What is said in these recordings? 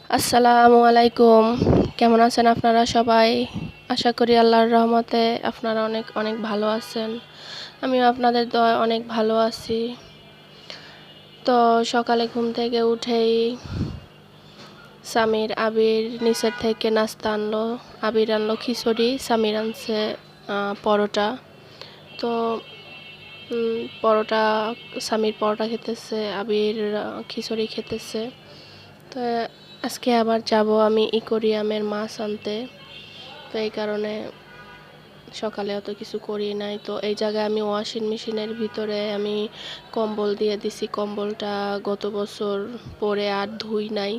আসসালামু আলাইকুম। কেমন আছেন আপনারা সবাই? আশা করি আল্লাহর রহমতে আপনারা অনেক অনেক ভালো আছেন। আমিও আপনাদের দয়ায় অনেক ভালো আছি। তো সকালে ঘুম থেকে উঠেই সামির আবির নিচের থেকে নাস্তা আনলো। আবির আনলো খিচুড়ি, সামির আনছে পরোটা। তো পরোটা, সামির পরোটা খেতেছে, আবির খিচুড়ি খেতেছে। তো আজকে আবার যাব আমি ইকোরিয়ামের মাছ আনতে। তো এই কারণে সকালে অত কিছু করি নাই। তো এই জায়গায় আমি ওয়াশিং মেশিনের ভিতরে আমি কম্বল দিয়ে দিছি। কম্বলটা গত বছর পরে আর ধুই নাই,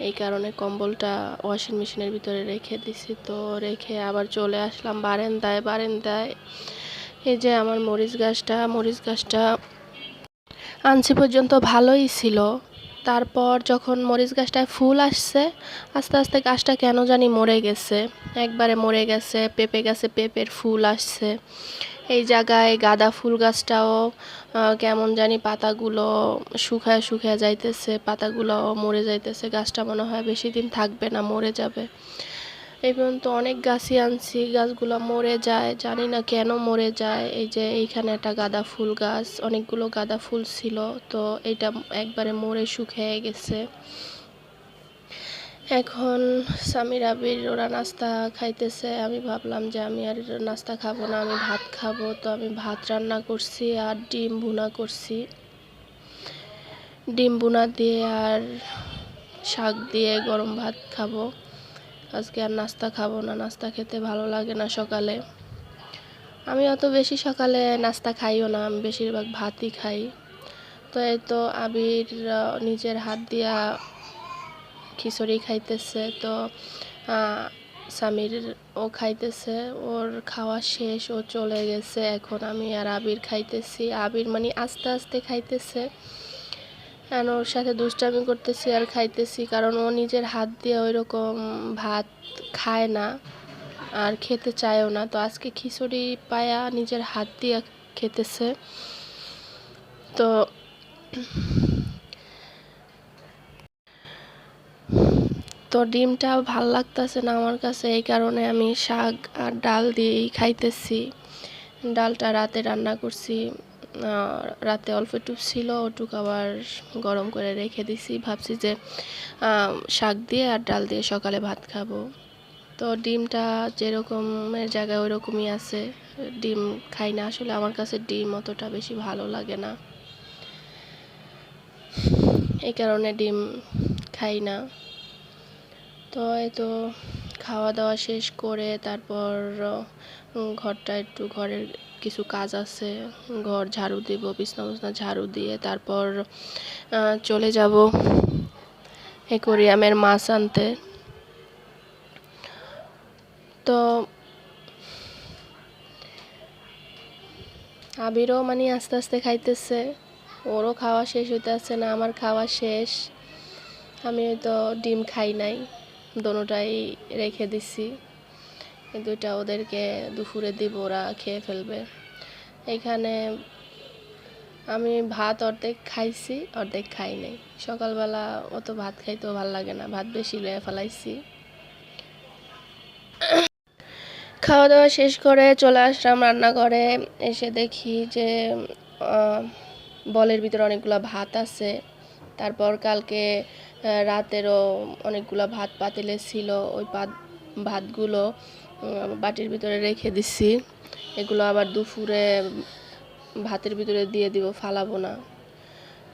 এই কারণে কম্বলটা ওয়াশিং মেশিনের ভিতরে রেখে দিছি। তো রেখে আবার চলে আসলাম বারান্দায়। এই যে আমার মরিচ গাছটা আনছি পর্যন্ত ভালোই ছিল। তারপর যখন মরিচ গাছটায় ফুল আসছে, আস্তে আস্তে গাছটা কেন জানি মরে গেছে, একবারে মরে গেছে। পেঁপে গাছে পেঁপের ফুল আসছে। এই জায়গায় গাঁদা ফুল গাছটাও কেমন জানি পাতাগুলো শুকায় যাইতেছে, পাতাগুলো মরে যাইতেছে। গাছটা মনে হয় বেশি দিন থাকবে না, মরে যাবে। এই পর্যন্ত অনেক গাছই আনছি, গাছগুলো মরে যায়, জানি না কেন মরে যায়। এই যে এইখানে একটা গাঁদা ফুল গাছ, অনেকগুলো গাঁদা ফুল ছিল, তো এটা একবারে মরে শুকিয়ে গেছে। এখন সামির আবির ওরা নাস্তা খাইতেছে। আমি ভাবলাম যে আমি আর নাস্তা খাবো না, আমি ভাত খাবো। তো আমি ভাত রান্না করছি আর ডিম ভুনা করছি। ডিম ভুনা দিয়ে আর শাক দিয়ে গরম ভাত খাবো। আজকে আর নাস্তা খাবো না, নাস্তা খেতে ভালো লাগে না সকালে। আমি অত বেশি সকালে নাস্তা খাইও না, আমি বেশিরভাগ ভাতই খাই। তো এই তো আবির নিজের হাত দিয়া খিচুড়ি খাইতেছে। তো সামির ও খাইতেছে, ওর খাওয়া শেষ, ও চলে গেছে। এখন আমি আর আবির খাইতেছি। আবির মানে আস্তে আস্তে খাইতেছে, আর ওর সাথে দুষ্টামি করতেছি আর খাইতেছি, কারণ ও নিজের হাত দিয়ে ওই রকম ভাত খায় না আর খেতে চায়ও না। তো আজকে খিচুড়ি পায়া নিজের হাত দিয়ে খেতেছে। তো তো ডিমটা ভাল লাগতেছে না আমার কাছে, এই কারণে আমি শাক আর ডাল দিয়েই খাইতেছি। ডালটা রাতে রান্না করছি, রাতে অল্প একটু ছিল, ওটুকু আবার গরম করে রেখে দিছি। ভাবছি যে শাক দিয়ে আর ডাল দিয়ে সকালে ভাত খাবো। তো ডিমটা যেরকমের জায়গায় ওই রকমই আছে। ডিম খাই না আসলে, আমার কাছে ডিম অতটা বেশি ভালো লাগে না, এই কারণে ডিম খাই না। তো এই তো খাওয়া দাওয়া শেষ করে তারপর ঘরের কিছু কাজ আছে, ঘর ঝাড়ু দেব, বিছনা ঝাড়ু দিয়ে তারপর চলে যাব অ্যাকোয়ারিয়ামের মাছ আনতে। তো আবিরও মানে আস্তে আস্তে খাইতেছে, ওরও খাওয়া শেষ হইতেছে না, আমার খাওয়া শেষ। আমি তো ডিম খাই নাই, দোনোটাই রেখে দিছি। এই দুইটা ওদেরকে দুপুরে দিব, ওরা খেয়ে ফেলবে। এখানে আমি ভাত অর্ধেক খাইছি, অর্ধেক খাই নাই। সকালবেলা অত ভাত খাইতেও ভাল লাগে না, ভাত বেশি লয়ে ফেলাইছি। খাওয়া দাওয়া শেষ করে চলে আসলাম রান্নাঘরে। এসে দেখি যে বলের ভিতরে অনেকগুলো ভাত আছে। তারপর কালকে রাতেরও অনেকগুলো ভাত পাতিলে ছিল, ওই ভাতগুলো বাটির ভিতরে রেখে দিছি। এগুলো আবার দুপুরে ভাতের ভিতরে দিয়ে দিব, ফালাবো না।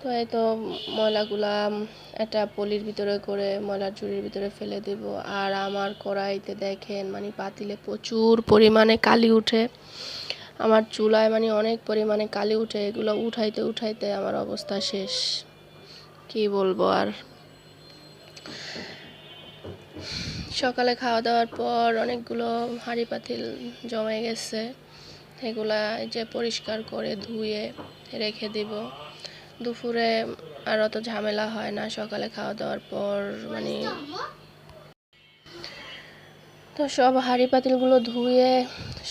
তো এই তো ময়লাগুলা একটা পলির ভিতরে করে ময়লার ঝুড়ির ভিতরে ফেলে দেব। আর আমার কড়াইতে দেখেন মানে পাতিলে প্রচুর পরিমাণে কালি উঠে, আমার চুলায় মানে অনেক পরিমাণে কালি উঠে। এগুলো উঠাইতে উঠাইতে আমার অবস্থা শেষ, কি বলবো আর। সকালে খাওয়া দাওয়ার পর অনেকগুলো হাঁড়ি পাতিল জমে গেছে, এগুলা যে পরিষ্কার করে ধুয়ে রেখে দিব। দুপুরে আর অত ঝামেলা হয় না সকালে খাওয়া দাওয়ার পর মানে। তো সব হাঁড়ি পাতিলগুলো ধুয়ে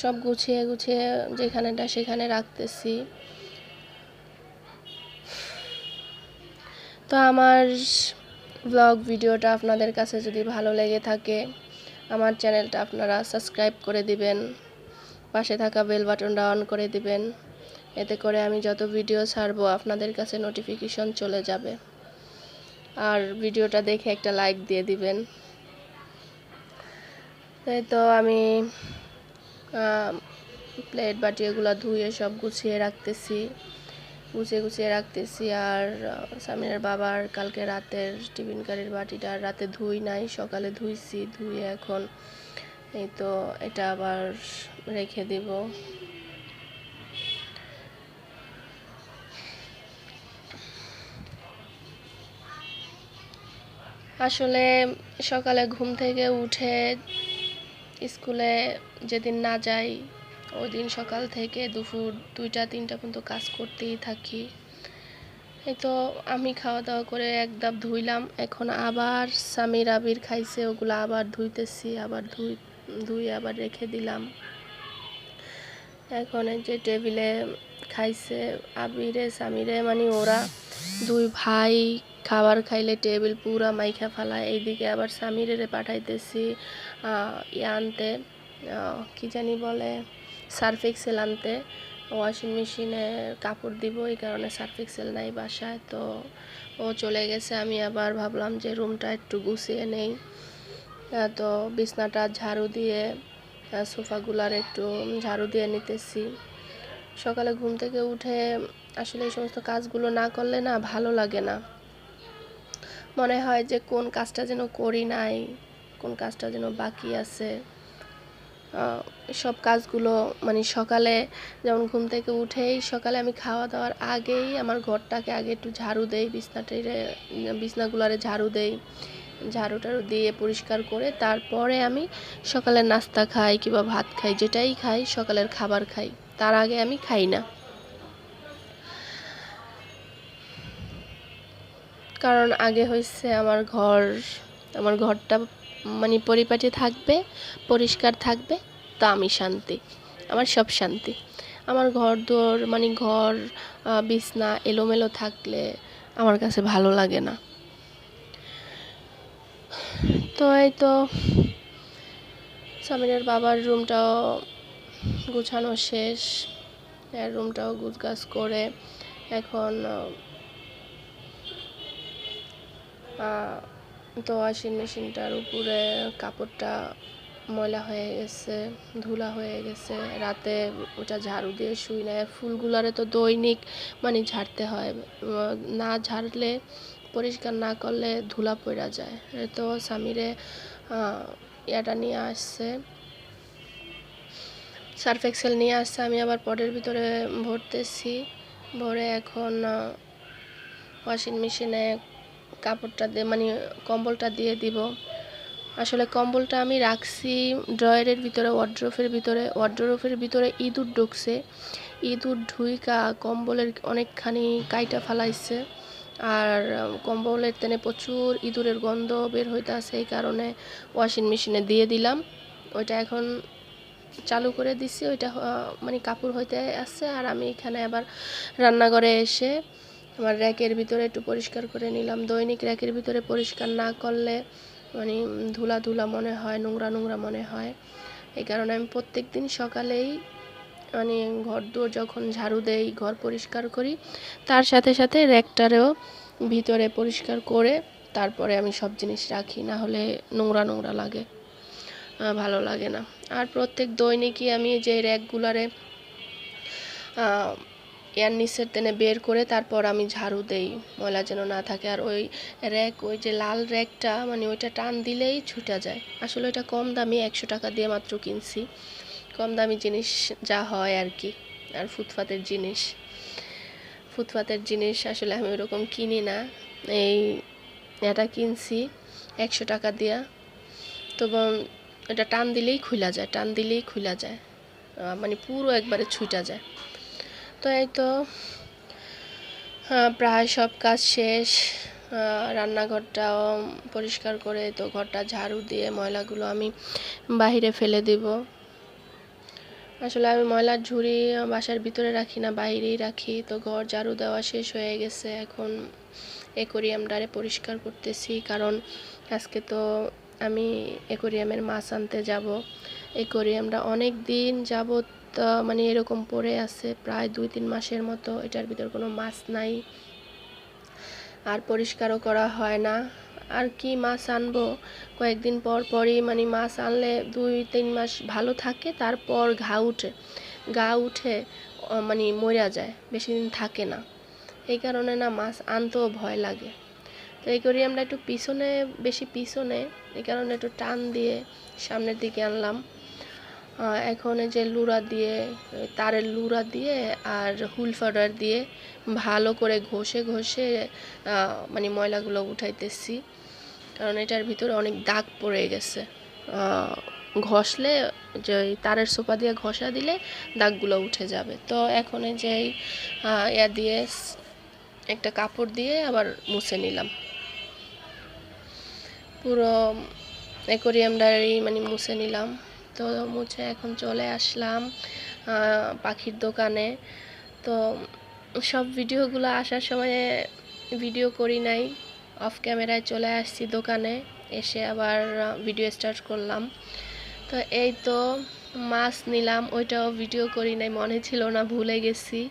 সব গুছিয়ে গুছিয়ে যেখানেটা সেখানে রাখতেছি। তো আমার ব্লগ ভিডিওটা আপনাদের কাছে যদি ভালো লেগে থাকে আমার চ্যানেলটা আপনারা সাবস্ক্রাইব করে দিবেন, পাশে থাকা বেল বাটনটা অন করে দিবেন, এতে করে আমি যত ভিডিও ছাড়বো আপনাদের কাছে নোটিফিকেশন চলে যাবে। আর ভিডিওটা দেখে একটা লাইক দিয়ে দিবেন। তাই তো আমি প্লেট বাটি এগুলো ধুয়ে সব গুছিয়ে রাখতেছি। আর সামিরের বাবার কালকে রাতের টিফিন কারির বাটিটা রাতে ধুই নাই, সকালে ধুয়ে এখন এই তো এটা আবার রেখে দিব। আসলে সকালে ঘুম থেকে উঠে স্কুলে যেদিন না যাই ওই দিন সকাল থেকে দুপুর 2টা-3টা পর্যন্ত কাজ করতেই থাকি। এই তো আমি খাওয়া দাওয়া করে এক ধাপ ধুইলাম, এখন আবার সামির আবির খাইছে, ওগুলো আবার ধুইতেছি, আবার ধুয়ে আবার রেখে দিলাম। এখন এই যে টেবিলে খাইছে আবিরে সামিরে, মানে ওরা দুই ভাই খাবার খাইলে টেবিল পুরা মাইখা ফেলায়। এইদিকে আবার সামিরের পাঠাইতেছি আনতে, কি জানি বলে, সার্ফ এক্সেল আনতে। ওয়াশিং মেশিনে কাপড় দিব, এই কারণে সার্ফ এক্সেল নাই বাসায়, তো ও চলে গেছে। আমি আবার ভাবলাম যে রুমটা একটু গুছিয়ে নেই, তো বিছনাটা ঝাড়ু দিয়ে সোফাগুলার একটু ঝাড়ু দিয়ে নিতেছি। সকালে ঘুম থেকে উঠে আসলে এই সমস্ত কাজগুলো না করলে না ভালো লাগে না, মনে হয় যে কোন কাজটা যেন করি নাই, কোন কাজটা যেন বাকি আছে। সব কাজগুলো মানে সকালে যেমন ঘুম থেকে উঠেই সকালে আমি খাওয়া দাওয়ার আগেই আমার ঘরটাকে আগে একটু ঝাড়ু দেই, বিছনাগুলারে ঝাড়ু দেই, ঝাড়ু টাড়ু দিয়ে পরিষ্কার করে তারপরে আমি সকালের নাস্তা খাই কিংবা ভাত খাই, যেটাই খাই সকালের খাবার খাই, তার আগে আমি খাই না। কারণ আগে হয়েছে আমার ঘরটা মানে পরিপাটি থাকবে, পরিষ্কার থাকবে, তা আমি শান্তি, আমার সব শান্তি। আমার ঘর দোর মানে ঘর বিছনা এলোমেলো থাকলে আমার কাছে ভালো লাগে না। তো এই তো সামিরের বাবার রুমটাও গুছানো শেষ, এর রুমটাও গুছগাছ করে এখন তো ওয়াশিং মেশিনটার উপরে কাপড়টা ময়লা হয়ে গেছে, ধুলা হয়ে গেছে, রাতে ওটা ঝাড়ু দিয়ে শুই না। ফুলগুলারে তো দৈনিক মানে ঝাড়তে হয়, না ঝাড়লে পরিষ্কার না করলে ধুলা পড়া যায়। তো সামিরে ইয়াটা নিয়ে আসছে, সার্ফ এক্সেল নিয়ে আসছে, আমি আবার পটের ভিতরে ভরে এখন ওয়াশিং মেশিনে কাপড়টা দিয়ে মানে কম্বলটা দিয়ে দিব। আসলে কম্বলটা আমি রাখছি ড্রয়ারের ভিতরে, ওয়ার্ড্রোফের ভিতরে ইঁদুর ঢুকছে, ইঁদুর ঢুইকা কম্বলের অনেকখানি কাইটা ফেলাইছে, আর কম্বলের তেনে প্রচুর ইঁদুরের গন্ধ বের হইতে আছে, এই কারণে ওয়াশিং মেশিনে দিয়ে দিলাম। ওইটা এখন চালু করে দিছি, ওইটা মানে কাপড় হইতে আসছে। আর আমি এখানে আবার রান্নাঘরে এসে আমার র্যাকের ভিতরে একটু পরিষ্কার করে নিলাম। দৈনিক র্যাকের ভিতরে পরিষ্কার না করলে মানে ধুলা ধুলা মনে হয়, নোংরা নোংরা মনে হয়, এই কারণে আমি প্রত্যেক দিন সকালেই মানে ঘর দুয়ার যখন ঝাড়ু দেই, ঘর পরিষ্কার করি, তার সাথে সাথে র্যাকটারেও ভিতরে পরিষ্কার করে তারপরে আমি সব জিনিস রাখি, না হলে নোংরা নোংরা লাগে, ভালো লাগে না। আর প্রত্যেক দৈনিকই আমি যে র্যাকগুলারে এর নিচের টেনে বের করে তারপর আমি ঝাড়ু দেই, ময়লা যেন না থাকে। আর ওই যে লাল র্যাকটা মানে ওইটা টান দিলেই ছুটা যায়। আসলে ওইটা কম দামি, 100 টাকা দিয়ে মাত্র কিনছি, কম দামি জিনিস যা হয় আর কি। আর ফুটপাতের জিনিস আসলে আমি ওরকম কিনি না, এটা কিনছি 100 টাকা দিয়া, তবে এটা টান দিলেই খুলা যায়, মানে পুরো একবারে ছুটা যায়। তো এই তো প্রায় সব কাজ শেষ, রান্নাঘরটাও পরিষ্কার করে তো ঘরটা ঝাড়ু দিয়ে ময়লাগুলো আমি বাহিরে ফেলে দিব। আসলে আমি ময়লার ঝুড়ি বাসার ভিতরে রাখি না, বাইরেই রাখি। তো ঘর ঝাড়ু দেওয়া শেষ হয়ে গেছে, এখন অ্যাকোরিয়ামটারে পরিষ্কার করতেছি, কারণ আজকে তো আমি অ্যাকোরিয়ামের মাছ আনতে যাব। অ্যাকোরিয়ামটা অনেক দিন যাবত মানে এরকম পড়ে আছে, প্রায় 2-3 মাসের মতো, এটার ভিতর কোনো মাছ নাই, আর পরিষ্কারও করা হয় না। আর কি মাছ আনবো, কয়েকদিন পর পরই মানে মাছ আনলে 2-3 মাস ভালো থাকে, তারপর গা উঠে মানে মরে যায়, বেশি দিন থাকে না। এই কারণে না মাছ আনতেও ভয় লাগে। তো অ্যাকোরিয়ামটা একটু পিছনে, বেশি পিছনে, এই কারণে একটু টান দিয়ে সামনের দিকে আনলাম। এখন এই যে লুড়া দিয়ে, তারের লুড়া দিয়ে আর হুল পাউডার দিয়ে ভালো করে ঘষে মানে ময়লাগুলো উঠাইতেছি, কারণ এটার ভিতরে অনেক দাগ পড়ে গেছে। ঘষলে, যে তারের সোপা দিয়ে ঘষা দিলে দাগগুলো উঠে যাবে। তো এখন এই যে ইয়া দিয়ে একটা কাপড় দিয়ে আবার মুছে নিলাম, পুরো অ্যাকোরিয়ামটারই মানে মুছে নিলাম। তো মুছে এখন চলে আসলাম পাখির দোকানে। তো সব ভিডিওগুলো আসার সময় ভিডিও করি নাই, অফ ক্যামেরায় চলে আসছি দোকানে, এসে আবার ভিডিও স্টার্ট করলাম। তো এই তো মাছ নিলাম, ওইটাও ভিডিও করি নাই, মনে ছিল না, ভুলে গেছি।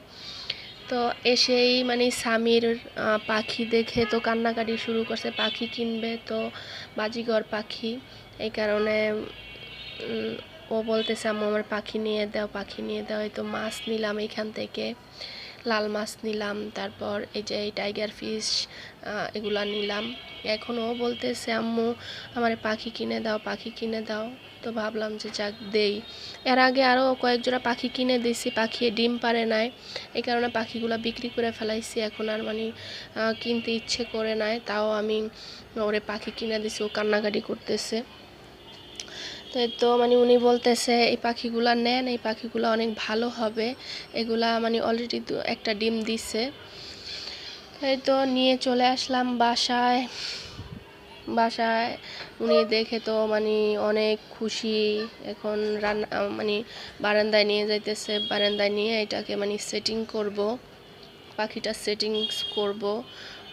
তো এসেই মানে স্বামীর পাখি দেখে তো কান্নাকাটি শুরু করছে, পাখি কিনবে, তো বাজিঘর পাখি, এই কারণে ও বলতেছে আম্মু আমার পাখি নিয়ে দাও, পাখি নিয়ে দাও। এই তো মাছ নিলাম এখান থেকে, লাল মাছ নিলাম, তারপর এই যে টাইগার ফিশ এগুলা নিলাম। এখন ও বলতেছে আম্মু আমার পাখি কিনে দাও, পাখি কিনে দাও। তো ভাবলাম যে যাক দেই। এর আগে আরও কয়েক জোড়া পাখি কিনে দিয়েছি, পাখি ডিম পারে নাই, এই কারণে পাখিগুলো বিক্রি করে ফেলাইছি। এখন আর মানে কিনতে ইচ্ছে করে নাই, তাও আমি ওরে পাখি কিনে দিছি, ও কান্নাকাটি করতেছে। তো মানে উনি বলতেছে এই পাখিগুলা নেন, এই পাখিগুলো অনেক ভালো হবে, এগুলা মানে অলরেডি একটা ডিম দিছে। এই তো নিয়ে চলে আসলাম বাসায়। উনি দেখে তো মানে অনেক খুশি। এখন রান্না মানে বারান্দায় নিয়ে যাইতেছে, বারান্দায় নিয়ে এটাকে মানে সেটিং করব, পাখিটা সেটিংস করব।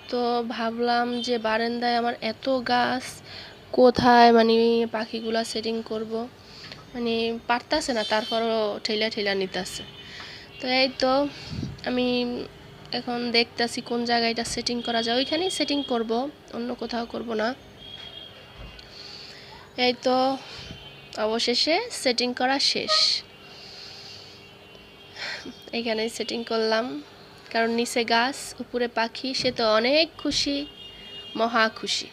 তো ভাবলাম যে বারান্দায় আমার এত গাছ, কোথায় মানে পাখিগুলা সেটিং করব, মানে পারতাছে না, তারপরও ঠেলা নিতেছে। তো এই তো আমি এখন দেখতেছি কোন জায়গায় এটা সেটিং করা যায়, ওইখানেই সেটিং করব, অন্য কোথাও করব না। এই তো অবশেষে সেটিং করা শেষ, এখানেই সেটিং করলাম, কারণ নিচে গাছ, উপরে পাখি, সে তো অনেক খুশি, মহা খুশি।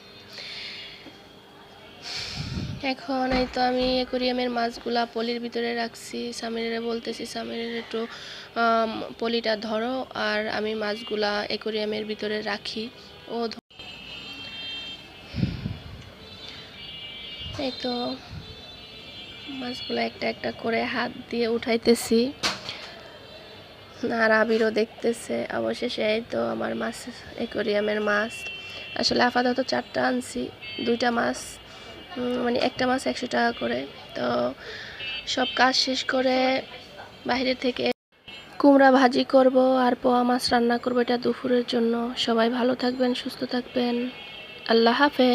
এখন এই তো আমি অ্যাকোরিয়ামের মাছগুলা পলির ভিতরে রাখছি, সামিরের বলতেছি সামিরের একটু পলিটা ধরো, আর আমি মাছগুলা অ্যাকোরিয়ামের ভিতরে রাখি। ও এই তো মাছগুলো একটা একটা করে হাত দিয়ে উঠাইতেছি, আর আবিরও দেখতেছে। অবশেষে এই তো আমার মাছ, অ্যাকোরিয়ামের মাছ, আসলে আপাতত 4টা আনছি, 2টা মাছ মানে একটা মাছ 100 টাকা করে। তো সব কাজ শেষ করে বাইরে থেকে কুমড়া ভাজি করব আর পোয়া মাছ রান্না করব, এটা দুপুরের জন্য। সবাই ভালো থাকবেন, সুস্থ থাকবেন, আল্লাহ হাফেজ।